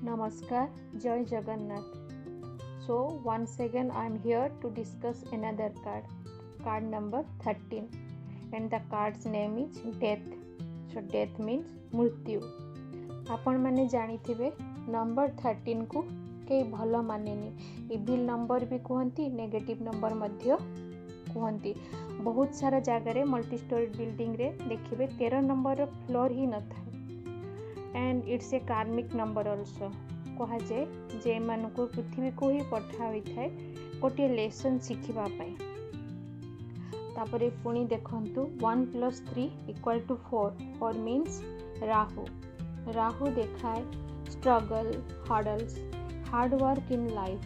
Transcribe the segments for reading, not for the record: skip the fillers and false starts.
Namaskar, Jai Jagannath. So, once again, I am here to discuss another card number 13, and the card's name is Death. So, death means मृत्यु. आपण माने जानिथिबे number 13 को केही भल मानेनी, evil number भी कहती, negative number मध्य कहती. बहुत सारा जगार मल्टी स्टोरी बिल्डिंग रे देखिबे 13 नंबर फ्लोर ही न था. एंड इट्स ए कार्मिक नंबर ऑल्सो कह जाए जे मानक पृथ्वी को ही पठा होता है गोटे लेसन शिखापी. तापर पुणी देखंतु 1 + 3 = 4 मीन्स राहु. राहु देखाए struggle, hurdles, hard work in life.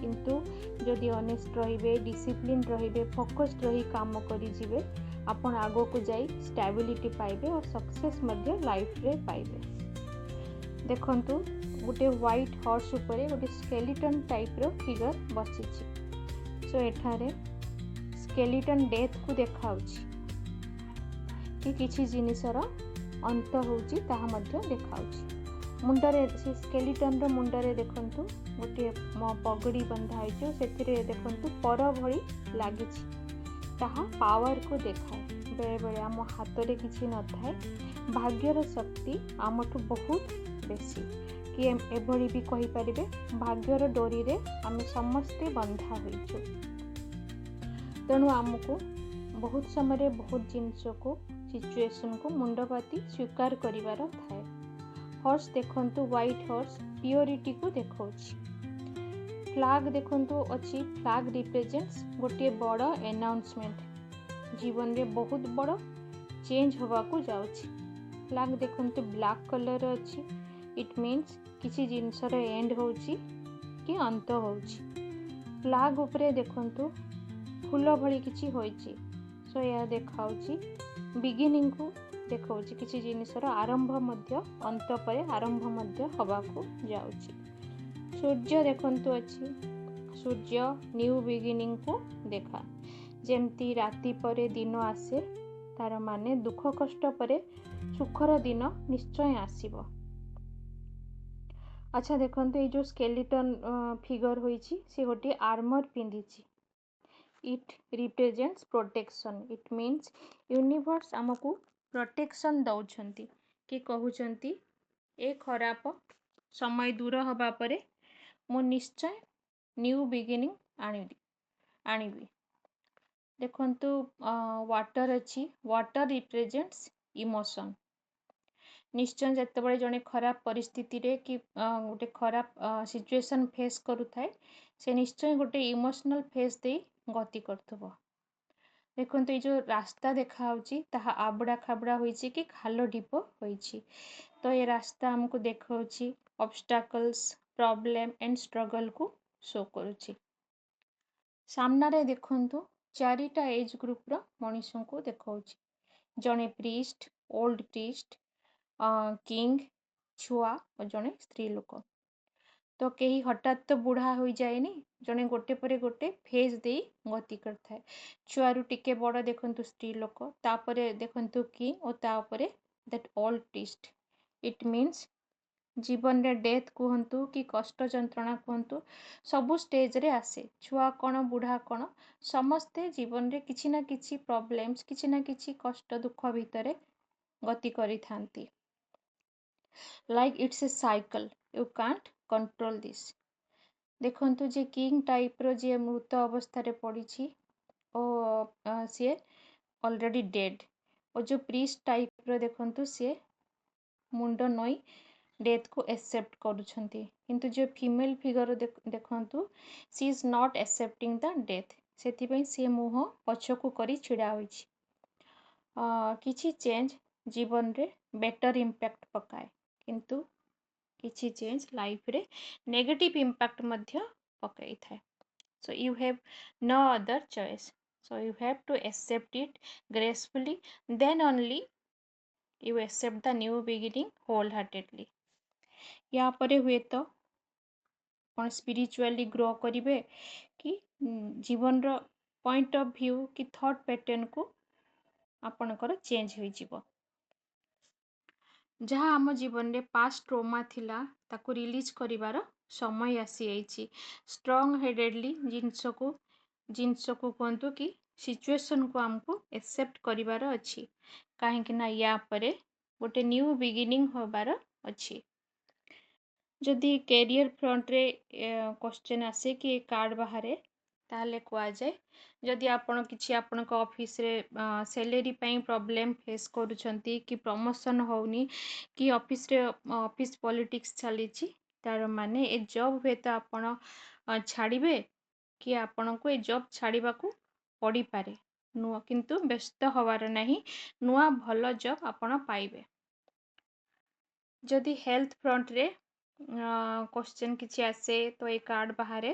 किंतु जदि ऑनेस्ट रहिबे, डिसिप्लिन रहिबे, फोकस्ड रही काम करिजिबे, आपण आगो को जाई स्टेबिलिटी पाइबे और सक्सेस मध्य लाइफ रे पाइबे. देखंतु गोटे व्हाइट हॉर्स उपरे गोटे स्केलेटन टाइप रो फिगर बसिछि. सो एठारे स्केलेटन डेथ को देखाउछि कि किछि जिनिसर अंत होउछि ताहा मध्य देखाउछि. मुंडरे से स्केलेटन रो मुंडरे देखंतु गोटे पगड़ी बंधा होइछो, सेथिरे देखंतु पर भଳି लागिछि. ताहा पावर को देखाए. बेले बेले आम हाथ रे किछि न थाए, भाग्यर शक्ति आमठू बहुत बेसी. कि एभଳି भी कहि परिबे भाग्यर डोरी रे आमे समस्ते बंधा होइछु. तेणु आमको बहुत समय बहुत जिनस को सिचुएशन को मुंडपाती स्वीकार करिवार थाए. हॉर्स देखंतु व्हाइट हॉर्स प्योरिटी को देखौछि. फ्लैग देखंतु अछि, फ्लैग रिप्रेजेंट्स गोटे बड़ अनाउंसमेंट. जीवन रे बहुत बड़ चेंज होवा को जाउछि. फ्लैग देखंतु ब्लैक कलर अछि. इट मीन्स किसी जिनसर एंड होउछि कि अंत होउछि. फ्लैग उपरे देखंतु फूल भଳି किछि होइछि. सो या देखाउछि बिगिनिंग को देखौछि. किछि जिनसर आरंभ मध्य अंत परे आरंभ मध्य होवा को जाउछि. सूर्य देखंतु अछि. सूर्य न्यू बिगिनिंग को देखा. जेमती राति परे दिन आसे, तार माने दुख कष्ट परे सुखर दिन निश्चय आसीबो. अच्छा देखंतु ए जो स्केलेटन फिगर होइछि से गोटे आर्मर पिंधिछि. It represents protection. It means universe हमकु प्रोटेक्शन दउछंती कि कहउछंती ए खराब समय दूर हबा परे मो निश्चय न्यू बिगिनिंग आनिबी. देखंतु वाटर अछि. Water represents emotion. निश्चय जतबळे जने खराब परिस्थिति रे कि गोटे खराब सिचुएशन फेस करूथाए, से निश्चय गोटे इमोशनल फेस दे गति करथबो. देखंतु ए जो रास्ता देखा होछि ताहा आबडा खाबडा होइछि कि खालो ढिप होइछि. तो ये रास्ता हमको देखौछि ऑब्स्टैकल्स, प्रॉब्लम एंड स्ट्रगल को शो करूछि. सामना रे देखंतु चारिटा एज ग्रुप रो मनुष्यों को देखौछि. जने प्रीस्ट, ओल्ड प्रीस्ट, किंग, छुआ और जने स्त्री लोक. तो कहीं हठात तो बुढ़ा हो जाएनी, जने गोटे परे गोटे फेज दे गति करथाए. छुआरू टिके बड़ देखंतु स्त्री लोक, तापरे देखंतु किंग और तापरे that old priest. It means जीवन रे डेथ कहंतु कि कष्ट जंत्रणा कहंतु सबु स्टेज रे आसे. छुआ कण बुढ़ा कण समस्ते जीवन रे किछि ना किछि प्रॉब्लम्स, किछि ना किछि कष्ट दुख भितरे गति करि थांती. Like it's a cycle, you can't control this. देखंतु जे किंग टाइप रो जे मृत अवस्था रे पड़िछि ओ सी ऑलरेडी डेड. और जो प्रीस्ट टाइप रो देखंतु सी मुंड नई डेथ को एक्सेप्ट करूछंती. किंतु जो फीमेल फिगर देखंतु she is not accepting the death. सेति पई सी मुह पछकु करी छिड़ा होइछि. किछि चेंज जीवन रे बेटर इंपैक्ट पकाए, किंतु किछि चेंज लाइफ रे नेगेटिव इंपैक्ट मध्य पकाई थाए. So you have no other choice. So you have to accept it gracefully, then only you accept the new beginning wholeheartedly. या परे हुए तो कौन स्पिरिचुअली ग्रो करिवे कि जीवन रो पॉइंट ऑफ व्यू कि थॉट पैटर्न को आपणकर चेंज हो जीवो. जहाँ आम जीवन में पास्ट ट्रोमा थिला ताकू रिलीज करिवार समय आसी जाइछि। स्ट्रॉन्ग हेडेडली जिनस को कहतु कि सिचुएशन को आमको एक्सेप्ट करिवार अछि, काहेकि ना या परे गोटे न्यू बिगिनिंग होबार अछि। जदि कैरियर फ्रंट रे क्वेश्चन आसे कि कार्ड बाहर ताहले कुआ जाए जदि आपण किछि आपनक ऑफिस रे सैलरी पई प्रॉब्लम फेस करूछंती कि प्रमोशन होउनी कि ऑफिस पॉलिटिक्स चलीछि, तार माने ए जॉब हे तो आपण छाड़िबे कि आपनको ए जॉब छाड़िबाकू पड़ी पारे नुआ, किंतु व्यस्त होवार नहीं, नुआ भल जॉब आपण पाइबे। जदि हेल्थ फ्रंट रे क्वेश्चन किसी आसे तो ये कार्ड बाहर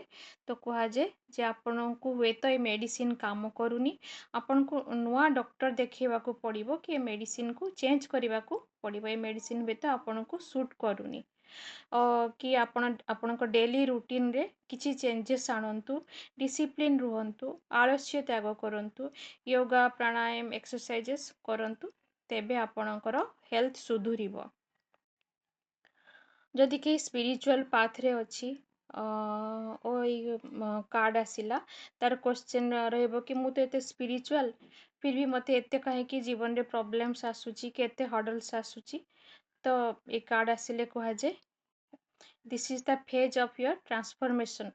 तो कह जाए जे आपण को हुए तो ये मेडिसिन काम करूनी, आपण को नुआ डॉक्टर देखा पड़ो कि मेडिसिन को चेंज करने को पड़ो, ये मेडिसिन हुए तो आपण को सूट करूनी कि आपण डेली रूटीन रे किसी चेंजेस आणतु, डिसिप्लिन रुहंतु, आलस्य त्याग करंतु, योगा प्राणायाम एक्सरसाइजेस करंतु, तेबे आपणकर हेल्थ सुधुरिबो। जदि कहीं स्पिरिचुअल पाथ रे अच्छी कार्ड आसिला तार क्वेश्चन रहबो कि मु तो एते स्पिरिचुअल फिर भी मते एते कहीं जीवन रे प्रॉब्लम्स आसुची कि एते हर्डल्स आसुची, तो ये कार्ड आसिले कह जाए this is the phase of your transformation.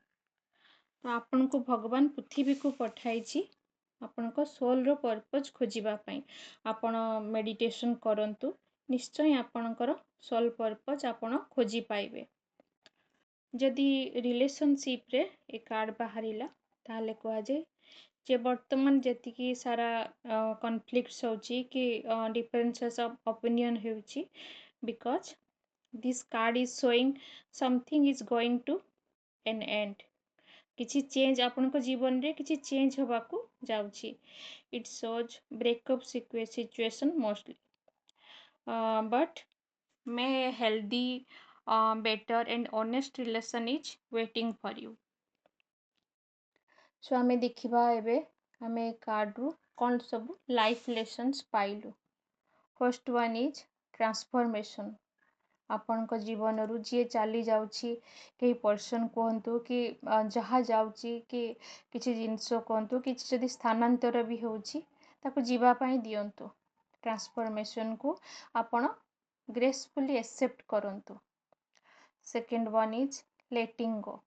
तो आपन को भगवान पृथ्वी को पठाई आपण को सोल रो पर्पज खोजिबा पई आपण मेडिटेशन करंतु, निश्चय आपणकर सोल पर्पज आपण खोजी पाइबे। जदि रिलेशनशिप रे ए कार्ड बाहरिला ताहले कह जाए जे वर्तमान जेतिकी सारा कॉन्फ्लिक्ट्स होची कि डिफरेंसेस ऑफ ओपिनियन होची, because this card is showing something is going to an end, किसी चेंज आपण जीवन रे किसी चेंज होबाकू जाउची। It shows breakup situation mostly but may healthy better and honest relation is waiting for you. So आमे देखिबा एबे आमे कार्ड रु कौन सब लाइफ लेसन्स पाइलु। First one is transformation. आपणक जीवन रु जी चली जाउची, कई पर्सन कहतु कि जहाँ जाउची कि किसी जिनस कहतु कि जदि स्थानांतर भी होउची ताकू जीवा पाई दियंतु। ट्रांसफॉर्मेशन को आपण ग्रेसफुली एक्सेप्ट करंतु। सेकेंड वन इज लेटिंग गो।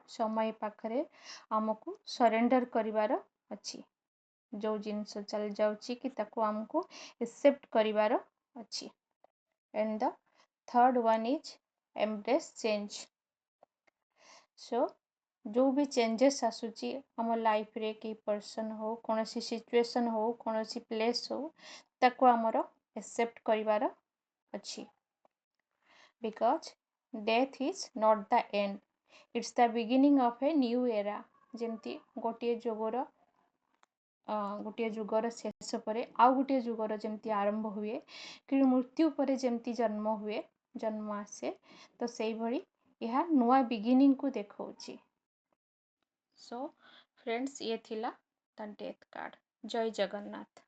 समय पाखरे आमको सरेंडर करिवार अछि, जो जिनस चल जाउची कि ताकू आमको एक्सेप्ट करिवार अछि। And the third one is embrace change. So जो भी चेंजेस आसुची आम लाइफ रे कि पर्सन हो कौन सी सिचुएशन हो कौन सी प्लेस हो ताकू आमर एक्सेप्ट करिवार अछि, because death is not the end, it's the beginning of a new era. जेमती गोटे जुगर शेष पर आउ गोटे जुगर जेमती आरंभ हुए कि मृत्यु पर जेमती जन्म हुए जन्म आसे, तो सेही भली यह नुआ बिगिनिंग को देखौची। सो फ्रेंड्स ये थिला द डेथ कार्ड। जय जगन्नाथ।